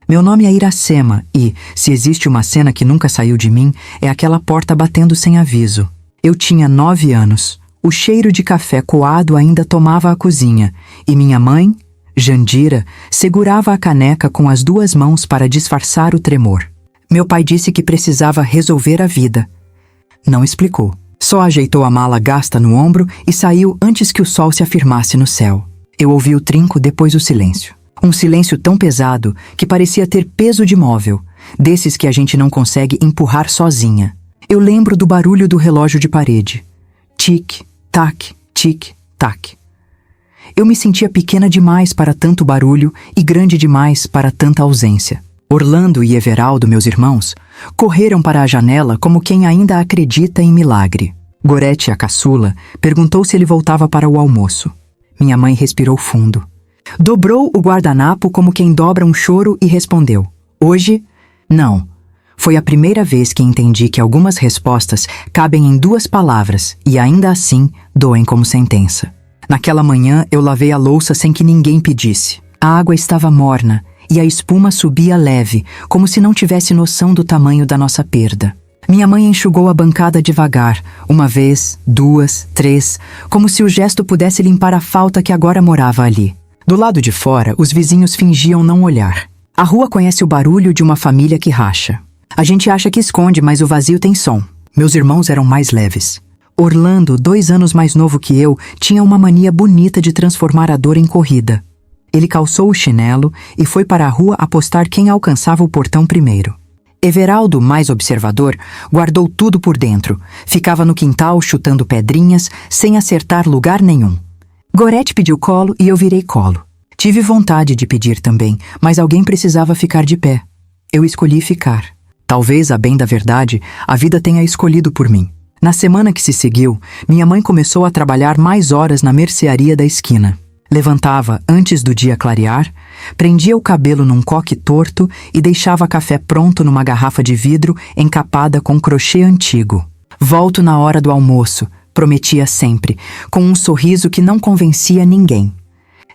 Meu nome é Iracema e, se existe uma cena que nunca saiu de mim, é aquela porta batendo sem aviso. Eu tinha 9 anos. O cheiro de café coado ainda tomava a cozinha e minha mãe, Jandira, segurava a caneca com as 2 mãos para disfarçar o tremor. Meu pai disse que precisava resolver a vida. Não explicou. Só ajeitou a mala gasta no ombro e saiu antes que o sol se afirmasse no céu. Eu ouvi o trinco, depois o silêncio. Um silêncio tão pesado que parecia ter peso de móvel, desses que a gente não consegue empurrar sozinha. Eu lembro do barulho do relógio de parede. Tic, tac, tic, tac. Eu me sentia pequena demais para tanto barulho e grande demais para tanta ausência. Orlando e Everaldo, meus irmãos, correram para a janela como quem ainda acredita em milagre. Gorete, a caçula, perguntou se ele voltava para o almoço. Minha mãe respirou fundo. Dobrou o guardanapo como quem dobra um choro e respondeu: hoje, não. Foi a primeira vez que entendi que algumas respostas cabem em 2 palavras e ainda assim doem como sentença. Naquela manhã eu lavei a louça sem que ninguém pedisse. A água estava morna e a espuma subia leve, como se não tivesse noção do tamanho da nossa perda. Minha mãe enxugou a bancada devagar, 1 vez, 2, 3, como se o gesto pudesse limpar a falta que agora morava ali. Do lado de fora, os vizinhos fingiam não olhar. A rua conhece o barulho de uma família que racha. A gente acha que esconde, mas o vazio tem som. Meus irmãos eram mais leves. Orlando, 2 anos mais novo que eu, tinha uma mania bonita de transformar a dor em corrida. Ele calçou o chinelo e foi para a rua apostar quem alcançava o portão primeiro. Everaldo, mais observador, guardou tudo por dentro. Ficava no quintal chutando pedrinhas, sem acertar lugar nenhum. Gorete pediu colo e eu virei colo. Tive vontade de pedir também, mas alguém precisava ficar de pé. Eu escolhi ficar. Talvez, a bem da verdade, a vida tenha escolhido por mim. Na semana que se seguiu, minha mãe começou a trabalhar mais horas na mercearia da esquina. Levantava antes do dia clarear, prendia o cabelo num coque torto e deixava café pronto numa garrafa de vidro encapada com crochê antigo. Volto na hora do almoço, prometia sempre, com um sorriso que não convencia ninguém.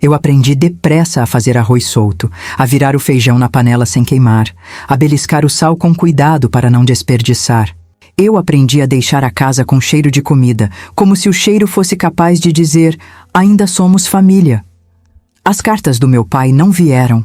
Eu aprendi depressa a fazer arroz solto, a virar o feijão na panela sem queimar, a beliscar o sal com cuidado para não desperdiçar. Eu aprendi a deixar a casa com cheiro de comida, como se o cheiro fosse capaz de dizer: ainda somos família. As cartas do meu pai não vieram.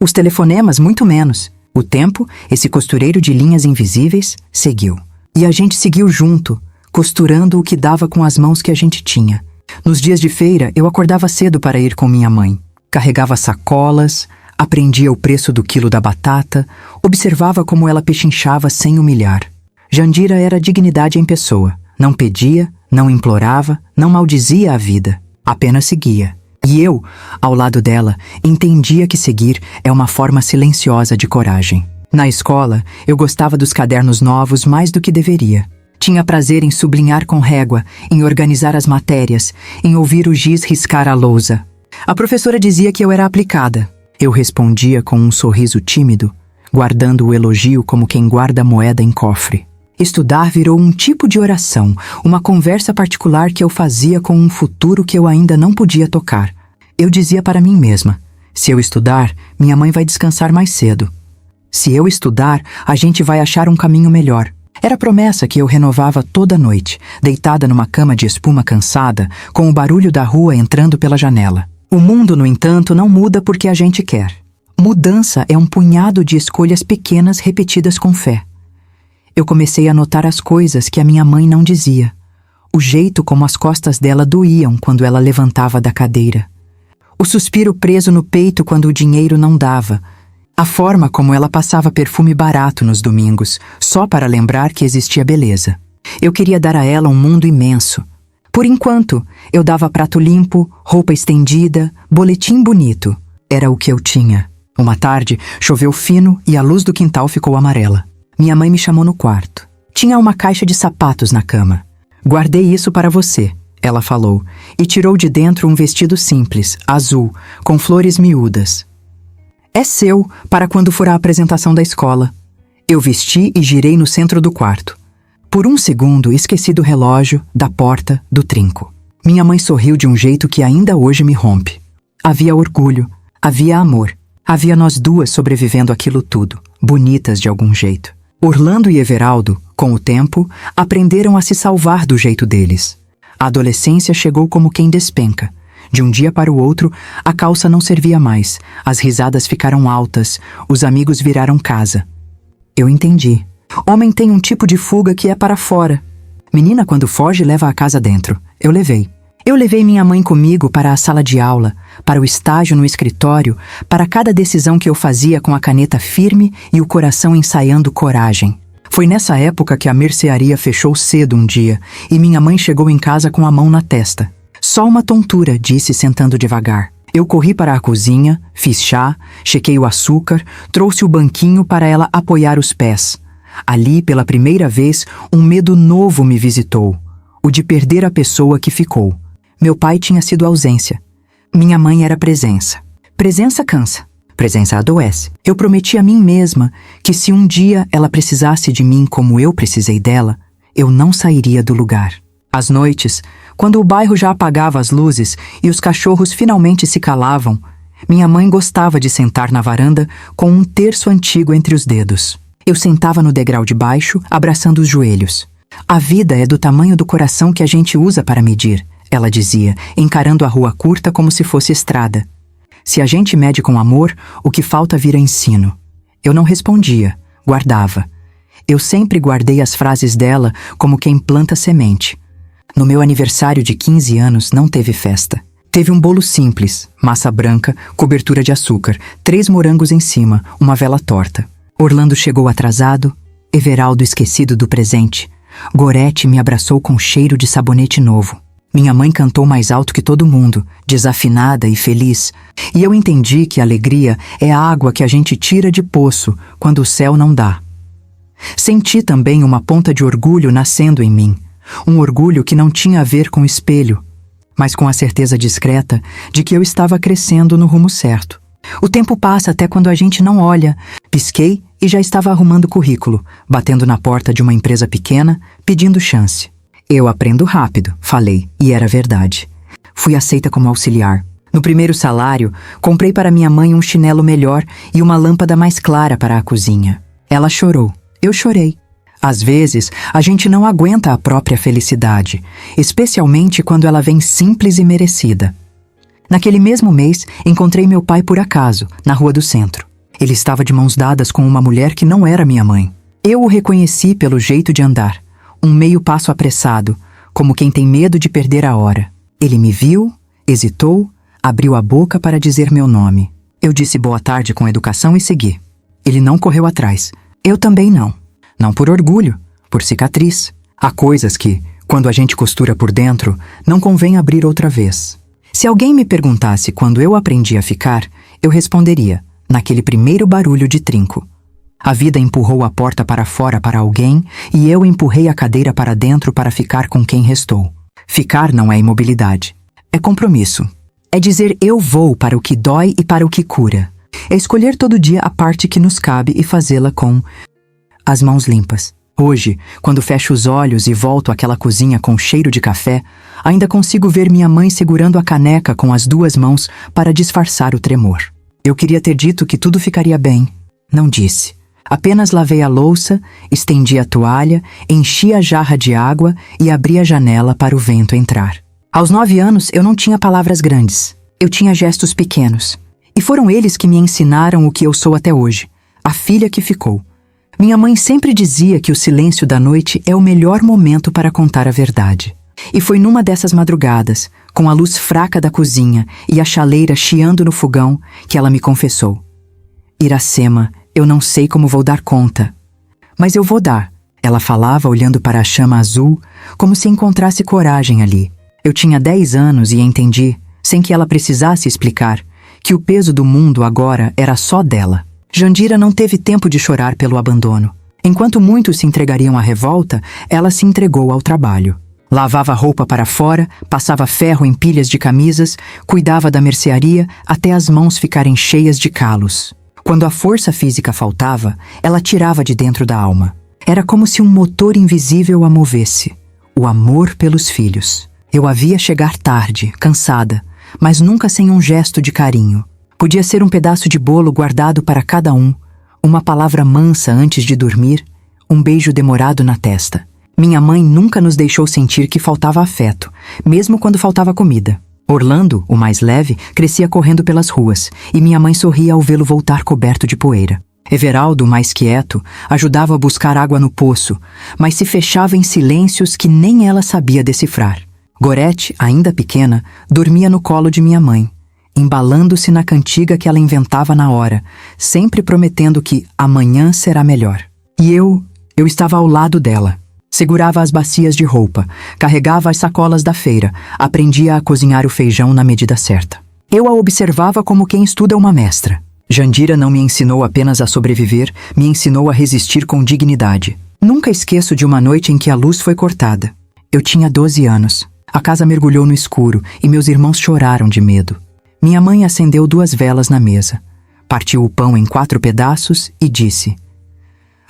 Os telefonemas, muito menos. O tempo, esse costureiro de linhas invisíveis, seguiu. E a gente seguiu junto, costurando o que dava com as mãos que a gente tinha. Nos dias de feira, eu acordava cedo para ir com minha mãe. Carregava sacolas, aprendia o preço do quilo da batata, observava como ela pechinchava sem humilhar. Jandira era dignidade em pessoa. Não pedia, não implorava, não maldizia a vida. Apenas seguia. E eu, ao lado dela, entendia que seguir é uma forma silenciosa de coragem. Na escola, eu gostava dos cadernos novos mais do que deveria. Tinha prazer em sublinhar com régua, em organizar as matérias, em ouvir o giz riscar a lousa. A professora dizia que eu era aplicada. Eu respondia com um sorriso tímido, guardando o elogio como quem guarda moeda em cofre. Estudar virou um tipo de oração, uma conversa particular que eu fazia com um futuro que eu ainda não podia tocar. Eu dizia para mim mesma: se eu estudar, minha mãe vai descansar mais cedo. Se eu estudar, a gente vai achar um caminho melhor. Era promessa que eu renovava toda noite, deitada numa cama de espuma cansada, com o barulho da rua entrando pela janela. O mundo, no entanto, não muda porque a gente quer. Mudança é um punhado de escolhas pequenas repetidas com fé. Eu comecei a notar as coisas que a minha mãe não dizia. O jeito como as costas dela doíam quando ela levantava da cadeira. O suspiro preso no peito quando o dinheiro não dava. A forma como ela passava perfume barato nos domingos, só para lembrar que existia beleza. Eu queria dar a ela um mundo imenso. Por enquanto, eu dava prato limpo, roupa estendida, boletim bonito. Era o que eu tinha. Uma tarde, choveu fino e a luz do quintal ficou amarela. Minha mãe me chamou no quarto. Tinha uma caixa de sapatos na cama. "Guardei isso para você", ela falou, e tirou de dentro um vestido simples, azul, com flores miúdas. "É seu, para quando for a apresentação da escola." Eu vesti e girei no centro do quarto. Por um segundo, esqueci do relógio, da porta, do trinco. Minha mãe sorriu de um jeito que ainda hoje me rompe. Havia orgulho, havia amor. Havia nós duas sobrevivendo àquilo tudo, bonitas de algum jeito. Orlando e Everaldo, com o tempo, aprenderam a se salvar do jeito deles. A adolescência chegou como quem despenca. De um dia para o outro, a calça não servia mais, as risadas ficaram altas, os amigos viraram casa. Eu entendi. Homem tem um tipo de fuga que é para fora. Menina, quando foge, leva a casa dentro. Eu levei. Eu levei minha mãe comigo para a sala de aula, para o estágio no escritório, para cada decisão que eu fazia com a caneta firme e o coração ensaiando coragem. Foi nessa época que a mercearia fechou cedo um dia e minha mãe chegou em casa com a mão na testa. Só uma tontura, disse sentando devagar. Eu corri para a cozinha, fiz chá, chequei o açúcar, trouxe o banquinho para ela apoiar os pés. Ali, pela primeira vez, um medo novo me visitou, o de perder a pessoa que ficou. Meu pai tinha sido ausência. Minha mãe era presença. Presença cansa. Presença adoece. Eu prometi a mim mesma que se um dia ela precisasse de mim como eu precisei dela, eu não sairia do lugar. Às noites, quando o bairro já apagava as luzes e os cachorros finalmente se calavam, minha mãe gostava de sentar na varanda com um terço antigo entre os dedos. Eu sentava no degrau de baixo, abraçando os joelhos. A vida é do tamanho do coração que a gente usa para medir, ela dizia, encarando a rua curta como se fosse estrada. Se a gente mede com amor, o que falta vira ensino. Eu não respondia, guardava. Eu sempre guardei as frases dela como quem planta semente. No meu aniversário de 15 anos não teve festa. Teve um bolo simples, massa branca, cobertura de açúcar, 3 morangos em cima, uma vela torta. Orlando chegou atrasado, Everaldo esquecido do presente. Gorete me abraçou com cheiro de sabonete novo. Minha mãe cantou mais alto que todo mundo, desafinada e feliz. E eu entendi que a alegria é a água que a gente tira de poço quando o céu não dá. Senti também uma ponta de orgulho nascendo em mim. Um orgulho que não tinha a ver com espelho, mas com a certeza discreta de que eu estava crescendo no rumo certo. O tempo passa até quando a gente não olha. Pisquei e já estava arrumando currículo, batendo na porta de uma empresa pequena, pedindo chance. Eu aprendo rápido, falei, e era verdade. Fui aceita como auxiliar. No primeiro salário, comprei para minha mãe um chinelo melhor e uma lâmpada mais clara para a cozinha. Ela chorou. Eu chorei. Às vezes, a gente não aguenta a própria felicidade, especialmente quando ela vem simples e merecida. Naquele mesmo mês, encontrei meu pai por acaso, na rua do centro. Ele estava de mãos dadas com uma mulher que não era minha mãe. Eu o reconheci pelo jeito de andar, um meio passo apressado, como quem tem medo de perder a hora. Ele me viu, hesitou, abriu a boca para dizer meu nome. Eu disse boa tarde com educação e segui. Ele não correu atrás. Eu também não. Não por orgulho, por cicatriz. Há coisas que, quando a gente costura por dentro, não convém abrir outra vez. Se alguém me perguntasse quando eu aprendi a ficar, eu responderia, naquele primeiro barulho de trinco. A vida empurrou a porta para fora para alguém e eu empurrei a cadeira para dentro para ficar com quem restou. Ficar não é imobilidade. É compromisso. É dizer eu vou para o que dói e para o que cura. É escolher todo dia a parte que nos cabe e fazê-la com as mãos limpas. Hoje, quando fecho os olhos e volto àquela cozinha com cheiro de café, ainda consigo ver minha mãe segurando a caneca com as 2 mãos para disfarçar o tremor. Eu queria ter dito que tudo ficaria bem. Não disse. Apenas lavei a louça, estendi a toalha, enchi a jarra de água e abri a janela para o vento entrar. Aos 9 anos, eu não tinha palavras grandes. Eu tinha gestos pequenos. E foram eles que me ensinaram o que eu sou até hoje. A filha que ficou. Minha mãe sempre dizia que o silêncio da noite é o melhor momento para contar a verdade. E foi numa dessas madrugadas, com a luz fraca da cozinha e a chaleira chiando no fogão, que ela me confessou. Iracema, eu não sei como vou dar conta. Mas eu vou dar. Ela falava olhando para a chama azul, como se encontrasse coragem ali. Eu tinha 10 anos e entendi, sem que ela precisasse explicar, que o peso do mundo agora era só dela. Jandira não teve tempo de chorar pelo abandono. Enquanto muitos se entregariam à revolta, ela se entregou ao trabalho. Lavava roupa para fora, passava ferro em pilhas de camisas, cuidava da mercearia até as mãos ficarem cheias de calos. Quando a força física faltava, ela tirava de dentro da alma. Era como se um motor invisível a movesse. O amor pelos filhos. Eu a via chegar tarde, cansada, mas nunca sem um gesto de carinho. Podia ser um pedaço de bolo guardado para cada um, uma palavra mansa antes de dormir, um beijo demorado na testa. Minha mãe nunca nos deixou sentir que faltava afeto, mesmo quando faltava comida. Orlando, o mais leve, crescia correndo pelas ruas, e minha mãe sorria ao vê-lo voltar coberto de poeira. Everaldo, mais quieto, ajudava a buscar água no poço, mas se fechava em silêncios que nem ela sabia decifrar. Gorete, ainda pequena, dormia no colo de minha mãe, embalando-se na cantiga que ela inventava na hora, sempre prometendo que amanhã será melhor. E eu estava ao lado dela. Segurava as bacias de roupa, carregava as sacolas da feira, aprendia a cozinhar o feijão na medida certa. Eu a observava como quem estuda uma mestra. Jandira não me ensinou apenas a sobreviver, me ensinou a resistir com dignidade. Nunca esqueço de uma noite em que a luz foi cortada. Eu tinha 12 anos. A casa mergulhou no escuro e meus irmãos choraram de medo. Minha mãe acendeu 2 velas na mesa, partiu o pão em 4 pedaços e disse: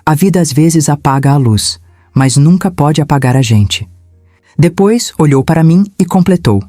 "A vida às vezes apaga a luz, mas nunca pode apagar a gente." Depois olhou para mim e completou: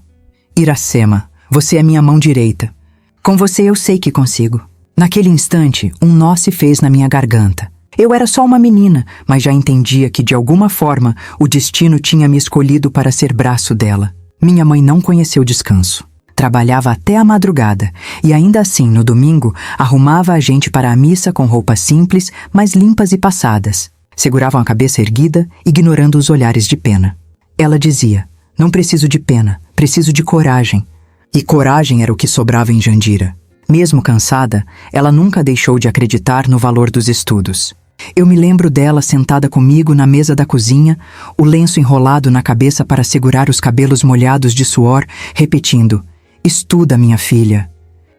"Iracema, você é minha mão direita. Com você eu sei que consigo." Naquele instante, um nó se fez na minha garganta. Eu era só uma menina, mas já entendia que, de alguma forma, o destino tinha me escolhido para ser braço dela. Minha mãe não conheceu descanso. Trabalhava até a madrugada e, ainda assim, no domingo, arrumava a gente para a missa com roupas simples, mas limpas e passadas. Seguravam a cabeça erguida, ignorando os olhares de pena. Ela dizia: "Não preciso de pena, preciso de coragem." E coragem era o que sobrava em Jandira. Mesmo cansada, ela nunca deixou de acreditar no valor dos estudos. Eu me lembro dela sentada comigo na mesa da cozinha, o lenço enrolado na cabeça para segurar os cabelos molhados de suor, repetindo: "Estuda, minha filha.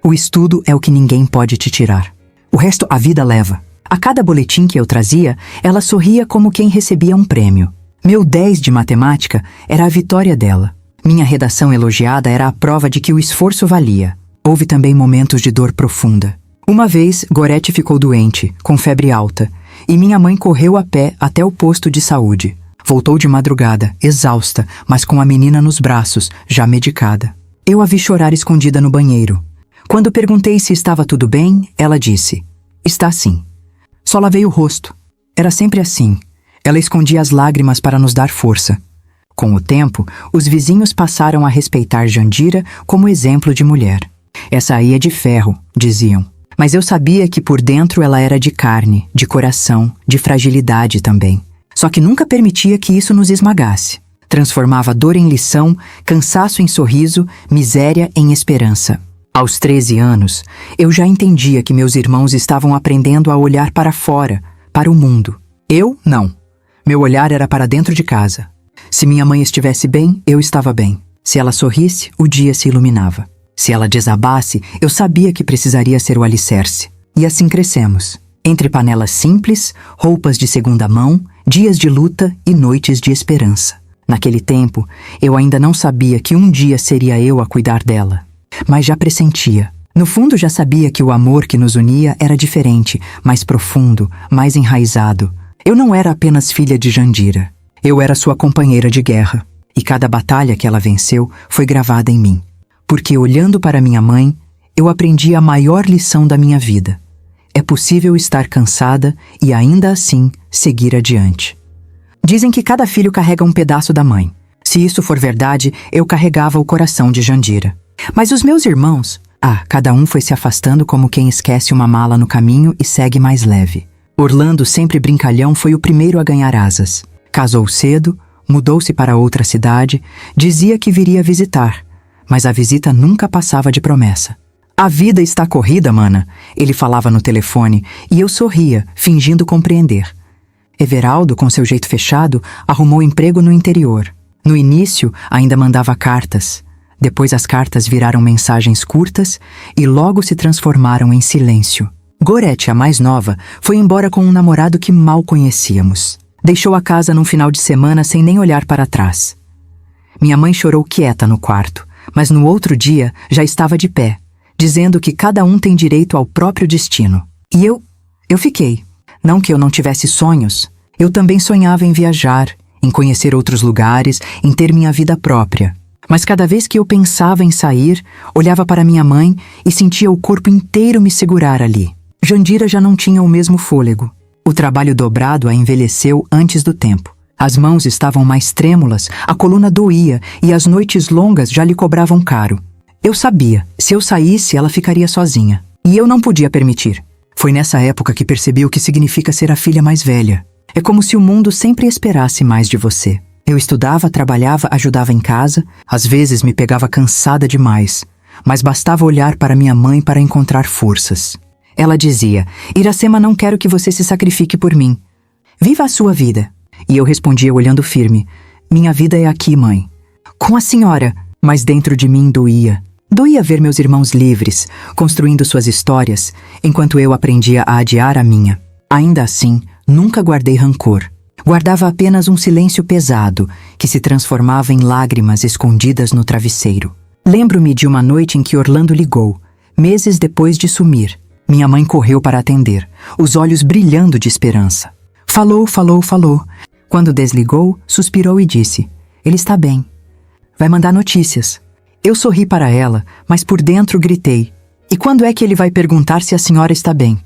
O estudo é o que ninguém pode te tirar. O resto a vida leva." A cada boletim que eu trazia, ela sorria como quem recebia um prêmio. Meu 10 de matemática era a vitória dela. Minha redação elogiada era a prova de que o esforço valia. Houve também momentos de dor profunda. Uma vez, Gorete ficou doente, com febre alta, e minha mãe correu a pé até o posto de saúde. Voltou de madrugada, exausta, mas com a menina nos braços, já medicada. Eu a vi chorar escondida no banheiro. Quando perguntei se estava tudo bem, ela disse: "Está sim." Só lavei o rosto. Era sempre assim. Ela escondia as lágrimas para nos dar força. Com o tempo, os vizinhos passaram a respeitar Jandira como exemplo de mulher. "Essa aí é de ferro", diziam. Mas eu sabia que por dentro ela era de carne, de coração, de fragilidade também. Só que nunca permitia que isso nos esmagasse. Transformava dor em lição, cansaço em sorriso, miséria em esperança. Aos 13 anos, eu já entendia que meus irmãos estavam aprendendo a olhar para fora, para o mundo. Eu, não. Meu olhar era para dentro de casa. Se minha mãe estivesse bem, eu estava bem. Se ela sorrisse, o dia se iluminava. Se ela desabasse, eu sabia que precisaria ser o alicerce. E assim crescemos. Entre panelas simples, roupas de segunda mão, dias de luta e noites de esperança. Naquele tempo, eu ainda não sabia que um dia seria eu a cuidar dela. Mas já pressentia. No fundo, já sabia que o amor que nos unia era diferente, mais profundo, mais enraizado. Eu não era apenas filha de Jandira. Eu era sua companheira de guerra. E cada batalha que ela venceu foi gravada em mim. Porque, olhando para minha mãe, eu aprendi a maior lição da minha vida. É possível estar cansada e, ainda assim, seguir adiante. Dizem que cada filho carrega um pedaço da mãe. Se isso for verdade, eu carregava o coração de Jandira. Mas os meus irmãos, cada um foi se afastando como quem esquece uma mala no caminho e segue mais leve. Orlando, sempre brincalhão, foi o primeiro a ganhar asas. Casou cedo, mudou-se para outra cidade, dizia que viria visitar, mas a visita nunca passava de promessa. "A vida está corrida, mana", ele falava no telefone, e eu sorria, fingindo compreender. Everaldo, com seu jeito fechado, arrumou emprego no interior. No início, ainda mandava cartas. Depois as cartas viraram mensagens curtas e logo se transformaram em silêncio. Gorete, a mais nova, foi embora com um namorado que mal conhecíamos. Deixou a casa num final de semana sem nem olhar para trás. Minha mãe chorou quieta no quarto, mas no outro dia já estava de pé, dizendo que cada um tem direito ao próprio destino. E eu fiquei. Não que eu não tivesse sonhos. Eu também sonhava em viajar, em conhecer outros lugares, em ter minha vida própria. Mas cada vez que eu pensava em sair, olhava para minha mãe e sentia o corpo inteiro me segurar ali. Jandira já não tinha o mesmo fôlego. O trabalho dobrado a envelheceu antes do tempo. As mãos estavam mais trêmulas, a coluna doía e as noites longas já lhe cobravam caro. Eu sabia, se eu saísse, ela ficaria sozinha. E eu não podia permitir. Foi nessa época que percebi o que significa ser a filha mais velha. É como se o mundo sempre esperasse mais de você. Eu estudava, trabalhava, ajudava em casa. Às vezes me pegava cansada demais. Mas bastava olhar para minha mãe para encontrar forças. Ela dizia: Iracema, não quero que você se sacrifique por mim. Viva a sua vida. E eu respondia olhando firme: minha vida é aqui, mãe. Com a senhora. Mas dentro de mim doía. Doía ver meus irmãos livres, construindo suas histórias, enquanto eu aprendia a adiar a minha. Ainda assim, nunca guardei rancor. Guardava apenas um silêncio pesado, que se transformava em lágrimas escondidas no travesseiro. Lembro-me de uma noite em que Orlando ligou, meses depois de sumir. Minha mãe correu para atender, os olhos brilhando de esperança. Falou, falou, falou. Quando desligou, suspirou e disse: ele está bem. Vai mandar notícias. Eu sorri para ela, mas por dentro gritei: e quando é que ele vai perguntar se a senhora está bem?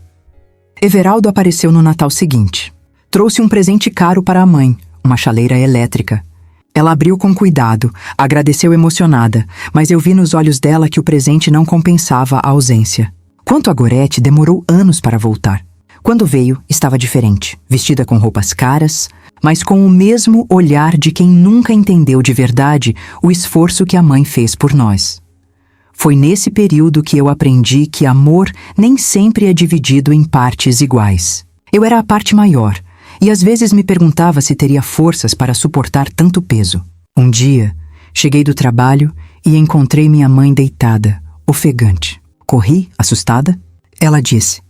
Everaldo apareceu no Natal seguinte. Trouxe um presente caro para a mãe, uma chaleira elétrica. Ela abriu com cuidado, agradeceu emocionada, mas eu vi nos olhos dela que o presente não compensava a ausência. Quanto a Gorete, demorou anos para voltar. Quando veio, estava diferente, vestida com roupas caras, mas com o mesmo olhar de quem nunca entendeu de verdade o esforço que a mãe fez por nós. Foi nesse período que eu aprendi que amor nem sempre é dividido em partes iguais. Eu era a parte maior, e às vezes me perguntava se teria forças para suportar tanto peso. Um dia, cheguei do trabalho e encontrei minha mãe deitada, ofegante. Corri, assustada. Ela disse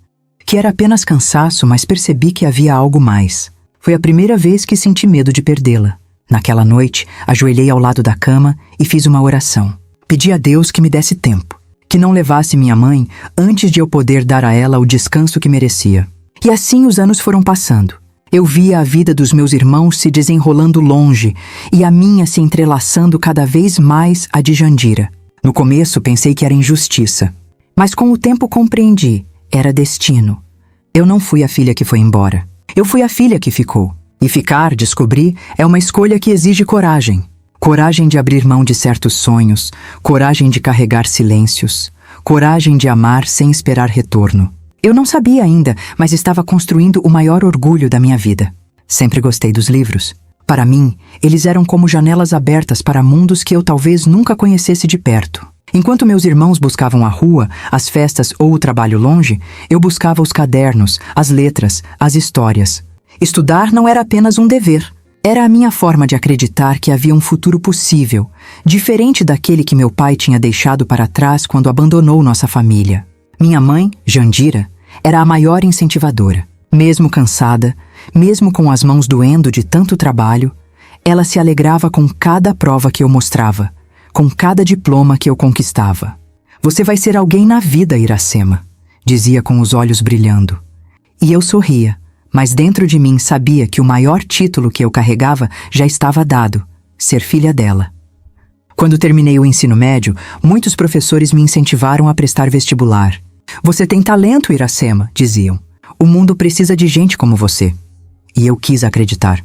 que era apenas cansaço, mas percebi que havia algo mais. Foi a primeira vez que senti medo de perdê-la. Naquela noite, ajoelhei ao lado da cama e fiz uma oração. Pedi a Deus que me desse tempo, que não levasse minha mãe antes de eu poder dar a ela o descanso que merecia. E assim os anos foram passando. Eu via a vida dos meus irmãos se desenrolando longe e a minha se entrelaçando cada vez mais à de Jandira. No começo pensei que era injustiça, mas com o tempo compreendi, era destino. Eu não fui a filha que foi embora. Eu fui a filha que ficou. E ficar, descobri, é uma escolha que exige coragem. Coragem de abrir mão de certos sonhos, coragem de carregar silêncios, coragem de amar sem esperar retorno. Eu não sabia ainda, mas estava construindo o maior orgulho da minha vida. Sempre gostei dos livros. Para mim, eles eram como janelas abertas para mundos que eu talvez nunca conhecesse de perto. Enquanto meus irmãos buscavam a rua, as festas ou o trabalho longe, eu buscava os cadernos, as letras, as histórias. Estudar não era apenas um dever. Era a minha forma de acreditar que havia um futuro possível, diferente daquele que meu pai tinha deixado para trás quando abandonou nossa família. Minha mãe, Jandira, era a maior incentivadora. Mesmo cansada, mesmo com as mãos doendo de tanto trabalho, ela se alegrava com cada prova que eu mostrava, com cada diploma que eu conquistava. Você vai ser alguém na vida, Iracema, dizia com os olhos brilhando. E eu sorria, mas dentro de mim sabia que o maior título que eu carregava já estava dado, ser filha dela. Quando terminei o ensino médio, muitos professores me incentivaram a prestar vestibular. Você tem talento, Iracema, diziam. O mundo precisa de gente como você. E eu quis acreditar.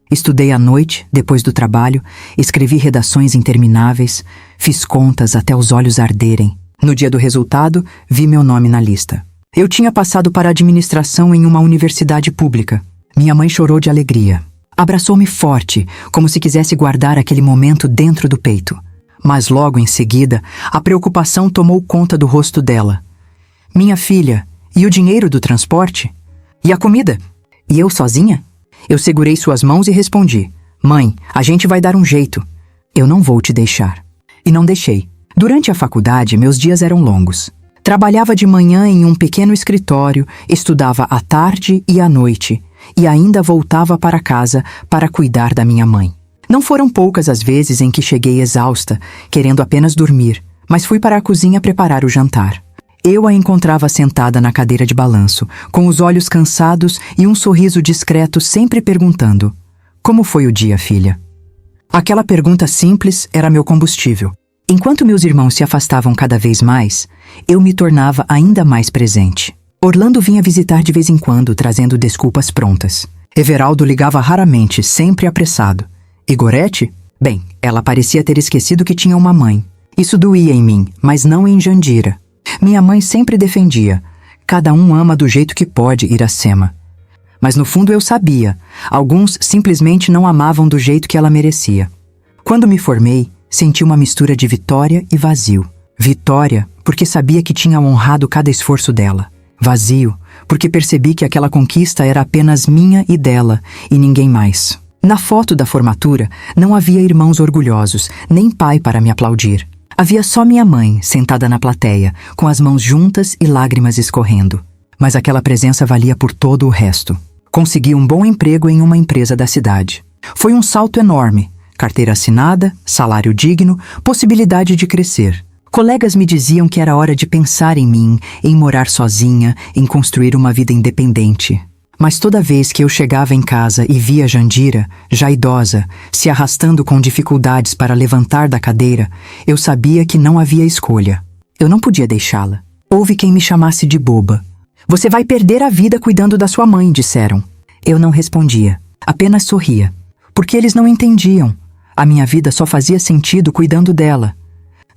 Estudei à noite, depois do trabalho, escrevi redações intermináveis, fiz contas até os olhos arderem. No dia do resultado, vi meu nome na lista. Eu tinha passado para a administração em uma universidade pública. Minha mãe chorou de alegria. Abraçou-me forte, como se quisesse guardar aquele momento dentro do peito. Mas logo em seguida, a preocupação tomou conta do rosto dela. Minha filha, e o dinheiro do transporte? E a comida? E eu sozinha? Eu segurei suas mãos e respondi: Mãe, a gente vai dar um jeito. Eu não vou te deixar. E não deixei. Durante a faculdade, meus dias eram longos. Trabalhava de manhã em um pequeno escritório, estudava à tarde e à noite, e ainda voltava para casa para cuidar da minha mãe. Não foram poucas as vezes em que cheguei exausta, querendo apenas dormir, mas fui para a cozinha preparar o jantar. Eu a encontrava sentada na cadeira de balanço, com os olhos cansados e um sorriso discreto, sempre perguntando: Como foi o dia, filha? Aquela pergunta simples era meu combustível. Enquanto meus irmãos se afastavam cada vez mais, eu me tornava ainda mais presente. Orlando vinha visitar de vez em quando, trazendo desculpas prontas. Everaldo ligava raramente, sempre apressado. E Gorete? Bem, ela parecia ter esquecido que tinha uma mãe. Isso doía em mim, mas não em Jandira. Minha mãe sempre defendia: cada um ama do jeito que pode, Iracema. Mas no fundo eu sabia, alguns simplesmente não amavam do jeito que ela merecia. Quando me formei, senti uma mistura de vitória e vazio. Vitória, porque sabia que tinha honrado cada esforço dela. Vazio, porque percebi que aquela conquista era apenas minha e dela, e ninguém mais. Na foto da formatura, não havia irmãos orgulhosos, nem pai para me aplaudir. Havia só minha mãe, sentada na plateia, com as mãos juntas e lágrimas escorrendo. Mas aquela presença valia por todo o resto. Consegui um bom emprego em uma empresa da cidade. Foi um salto enorme. Carteira assinada, salário digno, possibilidade de crescer. Colegas me diziam que era hora de pensar em mim, em morar sozinha, em construir uma vida independente. Mas toda vez que eu chegava em casa e via Jandira, já idosa, se arrastando com dificuldades para levantar da cadeira, eu sabia que não havia escolha. Eu não podia deixá-la. Houve quem me chamasse de boba. Você vai perder a vida cuidando da sua mãe, disseram. Eu não respondia, apenas sorria. Porque eles não entendiam. A minha vida só fazia sentido cuidando dela.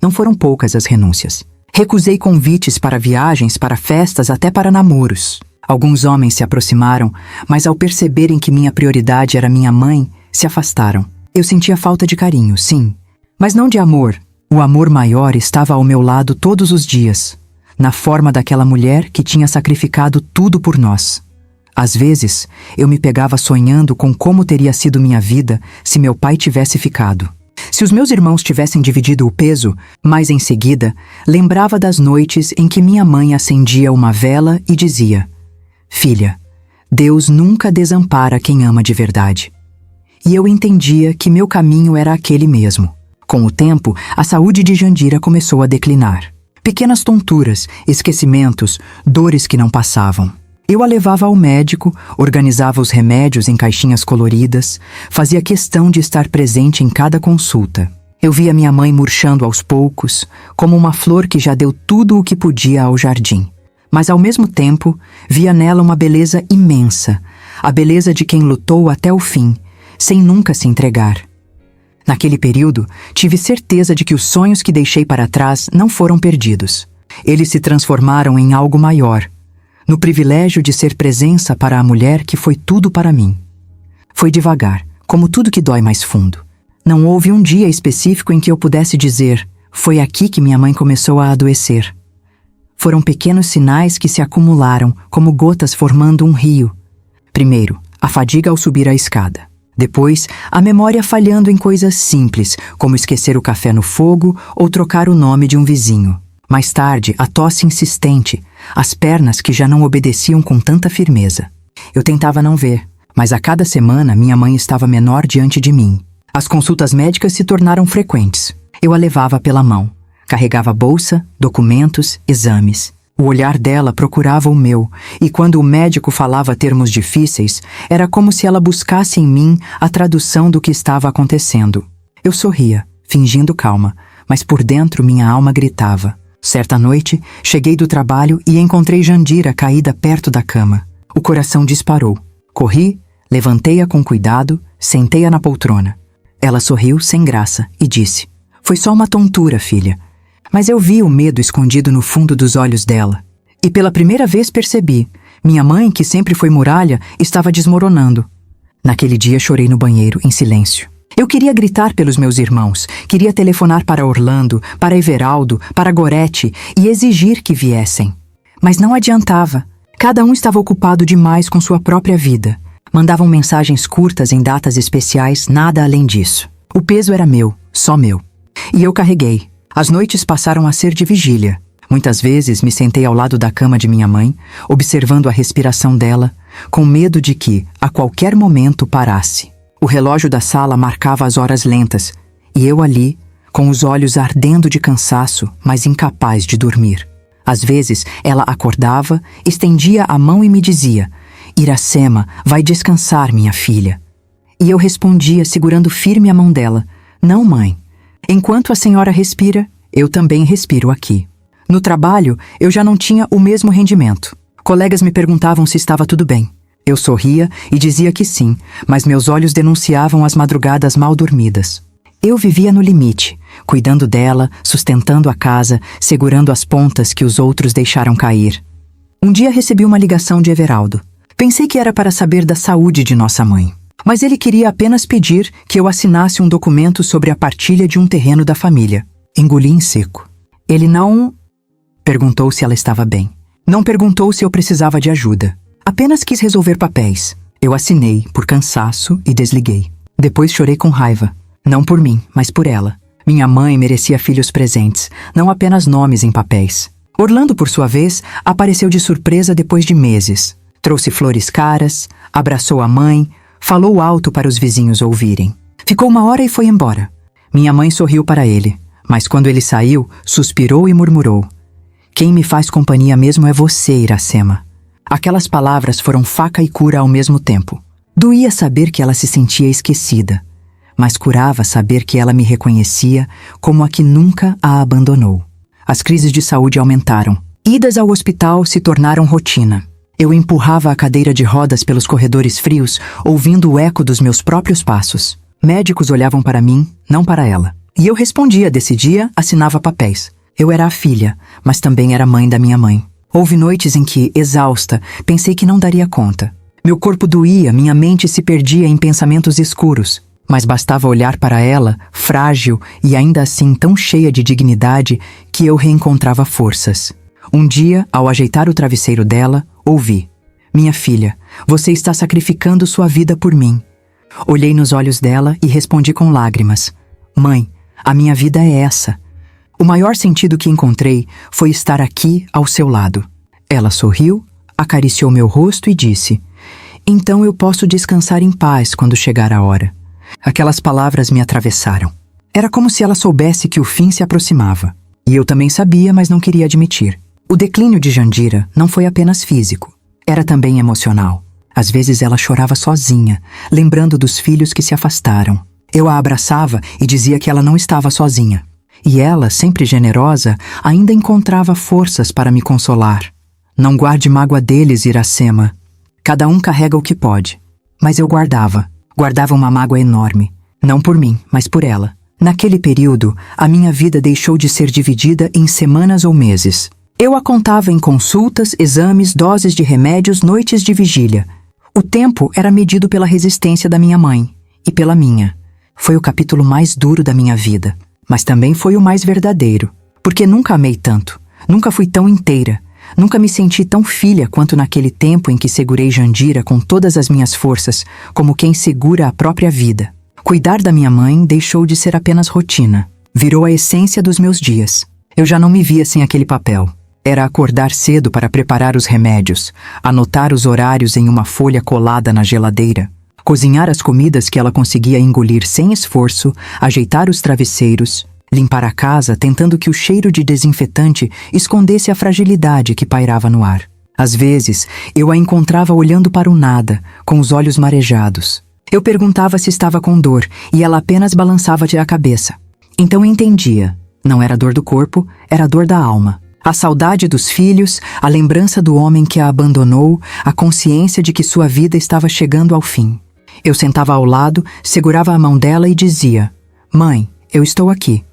Não foram poucas as renúncias. Recusei convites para viagens, para festas, até para namoros. Alguns homens se aproximaram, mas ao perceberem que minha prioridade era minha mãe, se afastaram. Eu sentia falta de carinho, sim, mas não de amor. O amor maior estava ao meu lado todos os dias, na forma daquela mulher que tinha sacrificado tudo por nós. Às vezes, eu me pegava sonhando com como teria sido minha vida se meu pai tivesse ficado. Se os meus irmãos tivessem dividido o peso, mas em seguida, lembrava das noites em que minha mãe acendia uma vela e dizia: Filha, Deus nunca desampara quem ama de verdade. E eu entendia que meu caminho era aquele mesmo. Com o tempo, a saúde de Jandira começou a declinar. Pequenas tonturas, esquecimentos, dores que não passavam. Eu a levava ao médico, organizava os remédios em caixinhas coloridas, fazia questão de estar presente em cada consulta. Eu via minha mãe murchando aos poucos, como uma flor que já deu tudo o que podia ao jardim. Mas ao mesmo tempo, via nela uma beleza imensa, a beleza de quem lutou até o fim, sem nunca se entregar. Naquele período, tive certeza de que os sonhos que deixei para trás não foram perdidos. Eles se transformaram em algo maior, no privilégio de ser presença para a mulher que foi tudo para mim. Foi devagar, como tudo que dói mais fundo. Não houve um dia específico em que eu pudesse dizer: foi aqui que minha mãe começou a adoecer. Foram pequenos sinais que se acumularam, como gotas formando um rio. Primeiro, a fadiga ao subir a escada. Depois, a memória falhando em coisas simples, como esquecer o café no fogo ou trocar o nome de um vizinho. Mais tarde, a tosse insistente, as pernas que já não obedeciam com tanta firmeza. Eu tentava não ver, mas a cada semana minha mãe estava menor diante de mim. As consultas médicas se tornaram frequentes. Eu a levava pela mão. Carregava bolsa, documentos, exames. O olhar dela procurava o meu, e quando o médico falava termos difíceis, era como se ela buscasse em mim a tradução do que estava acontecendo. Eu sorria, fingindo calma, mas por dentro minha alma gritava. Certa noite, cheguei do trabalho e encontrei Jandira caída perto da cama. O coração disparou. Corri, levantei-a com cuidado, sentei-a na poltrona. Ela sorriu sem graça e disse: Foi só uma tontura, filha. Mas eu vi o medo escondido no fundo dos olhos dela. E pela primeira vez percebi, minha mãe, que sempre foi muralha, estava desmoronando. Naquele dia chorei no banheiro, em silêncio. Eu queria gritar pelos meus irmãos, queria telefonar para Orlando, para Everaldo, para Gorete e exigir que viessem. Mas não adiantava. Cada um estava ocupado demais com sua própria vida. Mandavam mensagens curtas em datas especiais, nada além disso. O peso era meu, só meu. E eu carreguei. As noites passaram a ser de vigília. Muitas vezes me sentei ao lado da cama de minha mãe, observando a respiração dela, com medo de que, a qualquer momento, parasse. O relógio da sala marcava as horas lentas, e eu ali, com os olhos ardendo de cansaço, mas incapaz de dormir. Às vezes, ela acordava, estendia a mão e me dizia: Iracema, vai descansar, minha filha. E eu respondia, segurando firme a mão dela: não, mãe. Enquanto a senhora respira, eu também respiro aqui. No trabalho, eu já não tinha o mesmo rendimento. Colegas me perguntavam se estava tudo bem. Eu sorria e dizia que sim, mas meus olhos denunciavam as madrugadas mal dormidas. Eu vivia no limite, cuidando dela, sustentando a casa, segurando as pontas que os outros deixaram cair. Um dia recebi uma ligação de Everaldo. Pensei que era para saber da saúde de nossa mãe. Mas ele queria apenas pedir que eu assinasse um documento sobre a partilha de um terreno da família. Engoli em seco. Ele não... Perguntou se ela estava bem. Não perguntou se eu precisava de ajuda. Apenas quis resolver papéis. Eu assinei, por cansaço, e desliguei. Depois chorei com raiva. Não por mim, mas por ela. Minha mãe merecia filhos presentes, não apenas nomes em papéis. Orlando, por sua vez, apareceu de surpresa depois de meses. Trouxe flores caras, abraçou a mãe, falou alto para os vizinhos ouvirem. Ficou uma hora e foi embora. Minha mãe sorriu para ele, mas quando ele saiu, suspirou e murmurou: quem me faz companhia mesmo é você, Iracema. Aquelas palavras foram faca e cura ao mesmo tempo. Doía saber que ela se sentia esquecida, mas curava saber que ela me reconhecia como a que nunca a abandonou. As crises de saúde aumentaram. Idas ao hospital se tornaram rotina. Eu empurrava a cadeira de rodas pelos corredores frios, ouvindo o eco dos meus próprios passos. Médicos olhavam para mim, não para ela. E eu respondia, decidia, assinava papéis. Eu era a filha, mas também era mãe da minha mãe. Houve noites em que, exausta, pensei que não daria conta. Meu corpo doía, minha mente se perdia em pensamentos escuros. Mas bastava olhar para ela, frágil e ainda assim tão cheia de dignidade, que eu reencontrava forças. Um dia, ao ajeitar o travesseiro dela, ouvi: minha filha, você está sacrificando sua vida por mim. Olhei nos olhos dela e respondi com lágrimas: mãe, a minha vida é essa. O maior sentido que encontrei foi estar aqui ao seu lado. Ela sorriu, acariciou meu rosto e disse: então eu posso descansar em paz quando chegar a hora. Aquelas palavras me atravessaram. Era como se ela soubesse que o fim se aproximava. E eu também sabia, mas não queria admitir. O declínio de Jandira não foi apenas físico. Era também emocional. Às vezes ela chorava sozinha, lembrando dos filhos que se afastaram. Eu a abraçava e dizia que ela não estava sozinha. E ela, sempre generosa, ainda encontrava forças para me consolar. Não guarde mágoa deles, Iracema. Cada um carrega o que pode. Mas eu guardava uma mágoa enorme. Não por mim, mas por ela. Naquele período, a minha vida deixou de ser dividida em semanas ou meses. Eu a contava em consultas, exames, doses de remédios, noites de vigília. O tempo era medido pela resistência da minha mãe e pela minha. Foi o capítulo mais duro da minha vida, mas também foi o mais verdadeiro, porque nunca amei tanto, nunca fui tão inteira, nunca me senti tão filha quanto naquele tempo em que segurei Jandira com todas as minhas forças, como quem segura a própria vida. Cuidar da minha mãe deixou de ser apenas rotina, virou a essência dos meus dias. Eu já não me via sem aquele papel. Era acordar cedo para preparar os remédios, anotar os horários em uma folha colada na geladeira, cozinhar as comidas que ela conseguia engolir sem esforço, ajeitar os travesseiros, limpar a casa tentando que o cheiro de desinfetante escondesse a fragilidade que pairava no ar. Às vezes, eu a encontrava olhando para o nada, com os olhos marejados. Eu perguntava se estava com dor e ela apenas balançava a cabeça. Então eu entendia. Não era dor do corpo, era dor da alma. A saudade dos filhos, a lembrança do homem que a abandonou, a consciência de que sua vida estava chegando ao fim. Eu sentava ao lado, segurava a mão dela e dizia: mãe, eu estou aqui.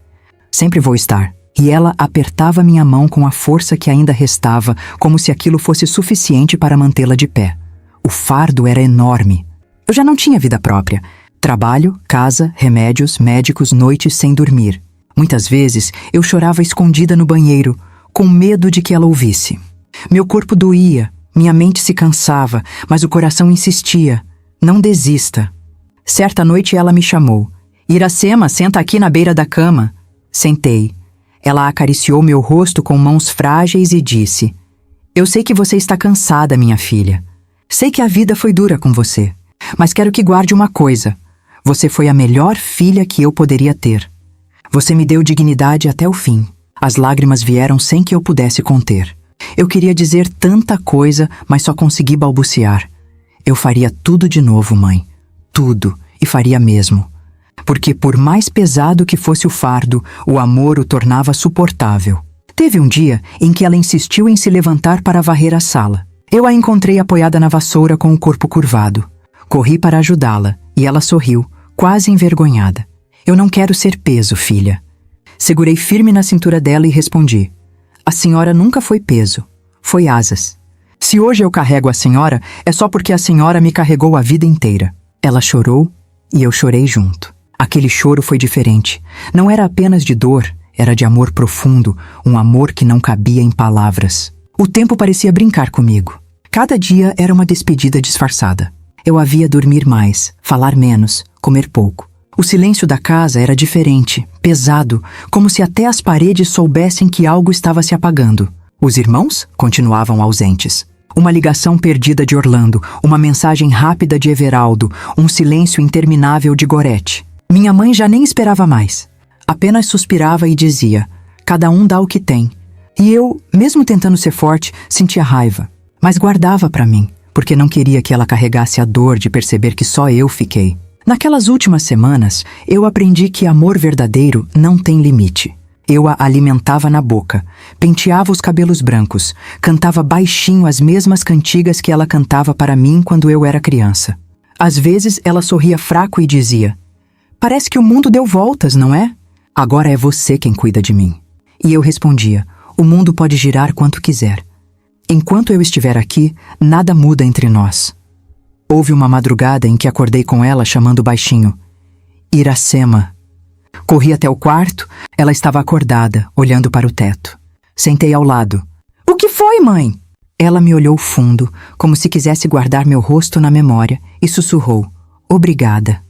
Sempre vou estar. E ela apertava minha mão com a força que ainda restava, como se aquilo fosse suficiente para mantê-la de pé. O fardo era enorme. Eu já não tinha vida própria. Trabalho, casa, remédios, médicos, noites sem dormir. Muitas vezes eu chorava escondida no banheiro, com medo de que ela ouvisse. Meu corpo doía, minha mente se cansava, mas o coração insistia: não desista. Certa noite ela me chamou: Iracema, senta aqui na beira da cama. Sentei. Ela acariciou meu rosto com mãos frágeis e disse: eu sei que você está cansada, minha filha. Sei que a vida foi dura com você, mas quero que guarde uma coisa. Você foi a melhor filha que eu poderia ter. Você me deu dignidade até o fim. As lágrimas vieram sem que eu pudesse conter. Eu queria dizer tanta coisa, mas só consegui balbuciar: eu faria tudo de novo, mãe. Tudo. e faria mesmo. Porque por mais pesado que fosse o fardo, o amor o tornava suportável. Teve um dia em que ela insistiu em se levantar para varrer a sala. Eu a encontrei apoiada na vassoura com o corpo curvado. Corri para ajudá-la e ela sorriu, quase envergonhada. Eu não quero ser peso, filha. Segurei firme na cintura dela e respondi. A senhora nunca foi peso, foi asas. Se hoje eu carrego a senhora, é só porque a senhora me carregou a vida inteira. Ela chorou e eu chorei junto. Aquele choro foi diferente. Não era apenas de dor, era de amor profundo, um amor que não cabia em palavras. O tempo parecia brincar comigo. Cada dia era uma despedida disfarçada. Eu a via dormir mais, falar menos, comer pouco. O silêncio da casa era diferente, pesado, como se até as paredes soubessem que algo estava se apagando. Os irmãos continuavam ausentes. Uma ligação perdida de Orlando, uma mensagem rápida de Everaldo, um silêncio interminável de Gorete. Minha mãe já nem esperava mais. Apenas suspirava e dizia, cada um dá o que tem. E eu, mesmo tentando ser forte, sentia raiva. Mas guardava para mim, porque não queria que ela carregasse a dor de perceber que só eu fiquei. Naquelas últimas semanas, eu aprendi que amor verdadeiro não tem limite. Eu a alimentava na boca, penteava os cabelos brancos, cantava baixinho as mesmas cantigas que ela cantava para mim quando eu era criança. Às vezes ela sorria fraco e dizia, parece que o mundo deu voltas, não é? Agora é você quem cuida de mim. E eu respondia, o mundo pode girar quanto quiser. Enquanto eu estiver aqui, nada muda entre nós. Houve uma madrugada em que acordei com ela chamando baixinho, Iracema. Corri até o quarto, ela estava acordada, olhando para o teto. Sentei ao lado. O que foi, mãe? Ela me olhou fundo, como se quisesse guardar meu rosto na memória, e sussurrou, obrigada.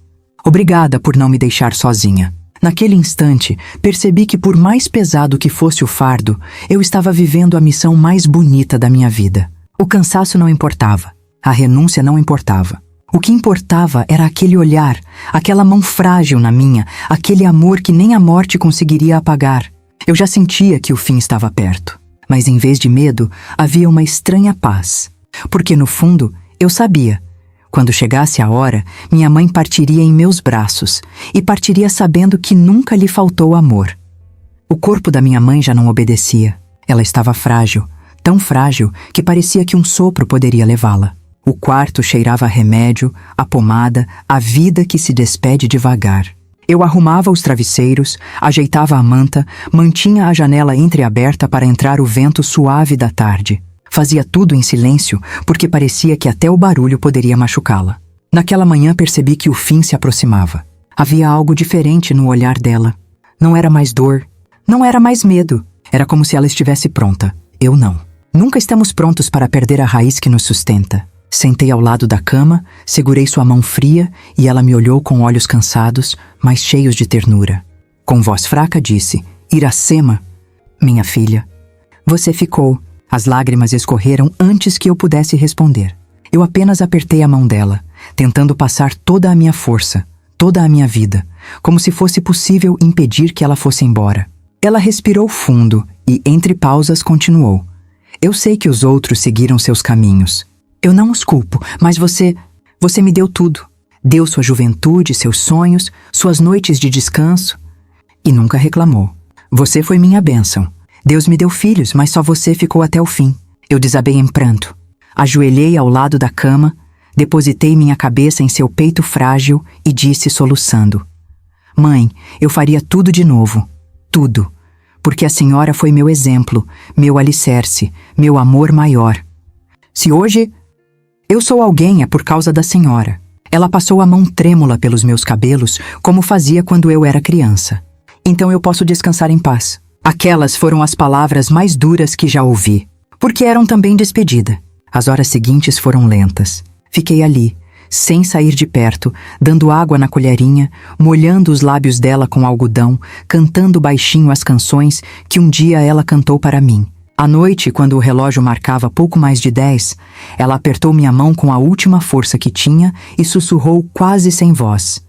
Obrigada por não me deixar sozinha. Naquele instante, percebi que por mais pesado que fosse o fardo, eu estava vivendo a missão mais bonita da minha vida. O cansaço não importava. A renúncia não importava. O que importava era aquele olhar, aquela mão frágil na minha, aquele amor que nem a morte conseguiria apagar. Eu já sentia que o fim estava perto. Mas em vez de medo, havia uma estranha paz. Porque no fundo, eu sabia. Quando chegasse a hora, minha mãe partiria em meus braços e partiria sabendo que nunca lhe faltou amor. O corpo da minha mãe já não obedecia. Ela estava frágil, tão frágil que parecia que um sopro poderia levá-la. O quarto cheirava a remédio, a pomada, a vida que se despede devagar. Eu arrumava os travesseiros, ajeitava a manta, mantinha a janela entreaberta para entrar o vento suave da tarde. Fazia tudo em silêncio, porque parecia que até o barulho poderia machucá-la. Naquela manhã percebi que o fim se aproximava. Havia algo diferente no olhar dela. Não era mais dor, não era mais medo. Era como se ela estivesse pronta. Eu não. Nunca estamos prontos para perder a raiz que nos sustenta. Sentei ao lado da cama, segurei sua mão fria e ela me olhou com olhos cansados, mas cheios de ternura. Com voz fraca disse, Iracema, minha filha. Você ficou. As lágrimas escorreram antes que eu pudesse responder. Eu apenas apertei a mão dela, tentando passar toda a minha força, toda a minha vida, como se fosse possível impedir que ela fosse embora. Ela respirou fundo e, entre pausas, continuou. Eu sei que os outros seguiram seus caminhos. Eu não os culpo, mas você me deu tudo. Deu sua juventude, seus sonhos, suas noites de descanso. E nunca reclamou. Você foi minha bênção. Deus me deu filhos, mas só você ficou até o fim. Eu desabei em pranto. Ajoelhei ao lado da cama, depositei minha cabeça em seu peito frágil e disse soluçando. Mãe, eu faria tudo de novo. Tudo. Porque a senhora foi meu exemplo, meu alicerce, meu amor maior. Se hoje eu sou alguém é por causa da senhora. Ela passou a mão trêmula pelos meus cabelos, como fazia quando eu era criança. Então eu posso descansar em paz. Aquelas foram as palavras mais duras que já ouvi, porque eram também despedida. As horas seguintes foram lentas. Fiquei ali, sem sair de perto, dando água na colherinha, molhando os lábios dela com algodão, cantando baixinho as canções que um dia ela cantou para mim. À noite, quando o relógio marcava pouco mais de 10, ela apertou minha mão com a última força que tinha e sussurrou quase sem voz.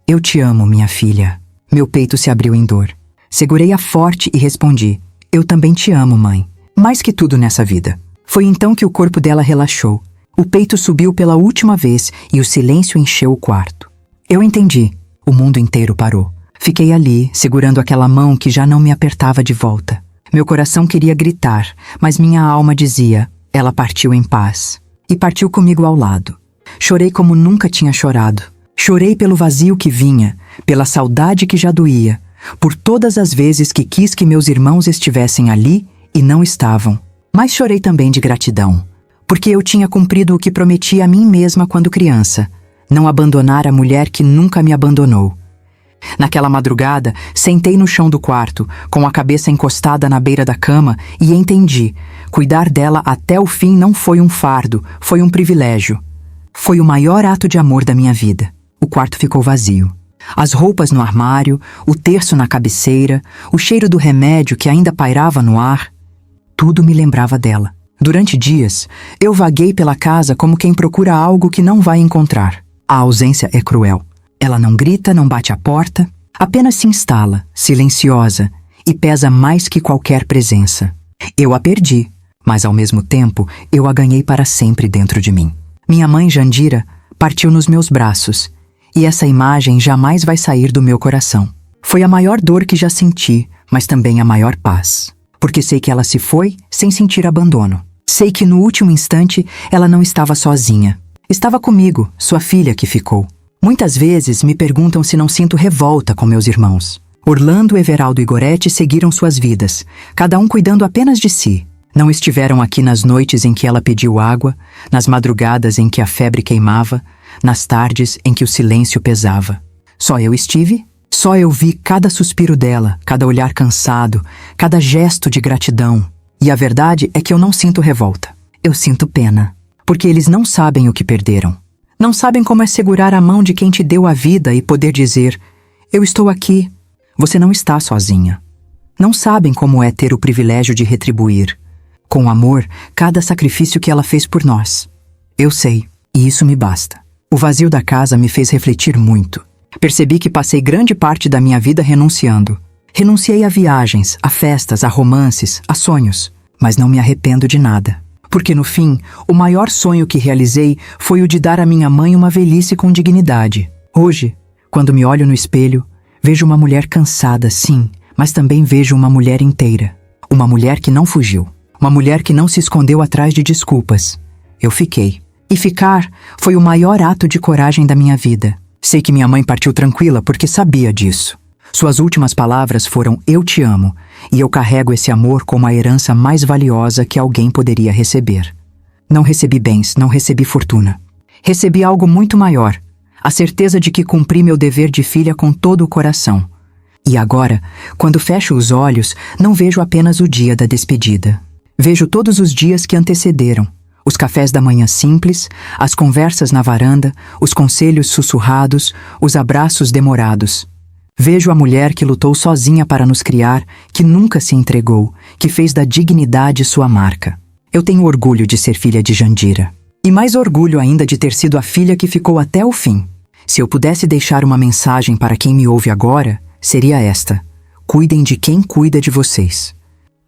Eu te amo, minha filha. Meu peito se abriu em dor. Segurei-a forte e respondi. Eu também te amo, mãe. Mais que tudo nessa vida. Foi então que o corpo dela relaxou. O peito subiu pela última vez e o silêncio encheu o quarto. Eu entendi. O mundo inteiro parou. Fiquei ali, segurando aquela mão que já não me apertava de volta. Meu coração queria gritar, mas minha alma dizia: ela partiu em paz. E partiu comigo ao lado. Chorei como nunca tinha chorado. Chorei pelo vazio que vinha, pela saudade que já doía, por todas as vezes que quis que meus irmãos estivessem ali e não estavam. Mas chorei também de gratidão, porque eu tinha cumprido o que prometi a mim mesma quando criança: não abandonar a mulher que nunca me abandonou. Naquela madrugada, sentei no chão do quarto, com a cabeça encostada na beira da cama, e entendi: cuidar dela até o fim não foi um fardo, foi um privilégio. Foi o maior ato de amor da minha vida. O quarto ficou vazio. As roupas no armário, o terço na cabeceira, o cheiro do remédio que ainda pairava no ar, tudo me lembrava dela. Durante dias, eu vaguei pela casa como quem procura algo que não vai encontrar. A ausência é cruel. Ela não grita, não bate a porta, apenas se instala, silenciosa, e pesa mais que qualquer presença. Eu a perdi, mas ao mesmo tempo eu a ganhei para sempre dentro de mim. Minha mãe Jandira partiu nos meus braços, e essa imagem jamais vai sair do meu coração. Foi a maior dor que já senti, mas também a maior paz. Porque sei que ela se foi sem sentir abandono. Sei que no último instante ela não estava sozinha. Estava comigo, sua filha que ficou. Muitas vezes me perguntam se não sinto revolta com meus irmãos. Orlando, Everaldo e Gorete seguiram suas vidas, cada um cuidando apenas de si. Não estiveram aqui nas noites em que ela pediu água, nas madrugadas em que a febre queimava, nas tardes em que o silêncio pesava. Só eu estive, só eu vi cada suspiro dela, cada olhar cansado, cada gesto de gratidão. E a verdade é que eu não sinto revolta. Eu sinto pena, porque eles não sabem o que perderam. Não sabem como é segurar a mão de quem te deu a vida e poder dizer: eu estou aqui, você não está sozinha. Não sabem como é ter o privilégio de retribuir, com amor, cada sacrifício que ela fez por nós. Eu sei, e isso me basta. O vazio da casa me fez refletir muito. Percebi que passei grande parte da minha vida renunciando. Renunciei a viagens, a festas, a romances, a sonhos, mas não me arrependo de nada. Porque no fim, o maior sonho que realizei foi o de dar à minha mãe uma velhice com dignidade. Hoje, quando me olho no espelho, vejo uma mulher cansada, sim, mas também vejo uma mulher inteira. Uma mulher que não fugiu. Uma mulher que não se escondeu atrás de desculpas. Eu fiquei. E ficar foi o maior ato de coragem da minha vida. Sei que minha mãe partiu tranquila porque sabia disso. Suas últimas palavras foram: eu te amo, e eu carrego esse amor como a herança mais valiosa que alguém poderia receber. Não recebi bens, não recebi fortuna. Recebi algo muito maior, a certeza de que cumpri meu dever de filha com todo o coração. E agora, quando fecho os olhos, não vejo apenas o dia da despedida. Vejo todos os dias que antecederam. Os cafés da manhã simples, as conversas na varanda, os conselhos sussurrados, os abraços demorados. Vejo a mulher que lutou sozinha para nos criar, que nunca se entregou, que fez da dignidade sua marca. Eu tenho orgulho de ser filha de Jandira. E mais orgulho ainda de ter sido a filha que ficou até o fim. Se eu pudesse deixar uma mensagem para quem me ouve agora, seria esta: cuidem de quem cuida de vocês.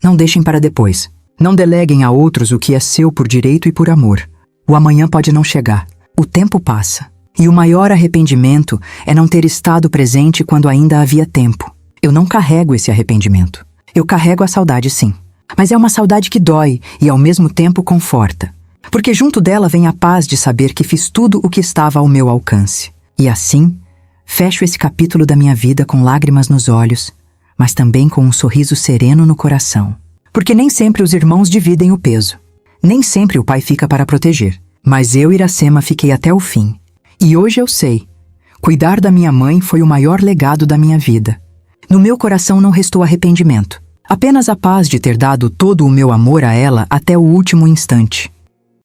Não deixem para depois. Não deleguem a outros o que é seu por direito e por amor. O amanhã pode não chegar. O tempo passa. E o maior arrependimento é não ter estado presente quando ainda havia tempo. Eu não carrego esse arrependimento. Eu carrego a saudade, sim. Mas é uma saudade que dói e ao mesmo tempo conforta. Porque junto dela vem a paz de saber que fiz tudo o que estava ao meu alcance. E assim, fecho esse capítulo da minha vida com lágrimas nos olhos, mas também com um sorriso sereno no coração. Porque nem sempre os irmãos dividem o peso. Nem sempre o pai fica para proteger. Mas eu, Iracema, fiquei até o fim. E hoje eu sei. Cuidar da minha mãe foi o maior legado da minha vida. No meu coração não restou arrependimento. Apenas a paz de ter dado todo o meu amor a ela até o último instante.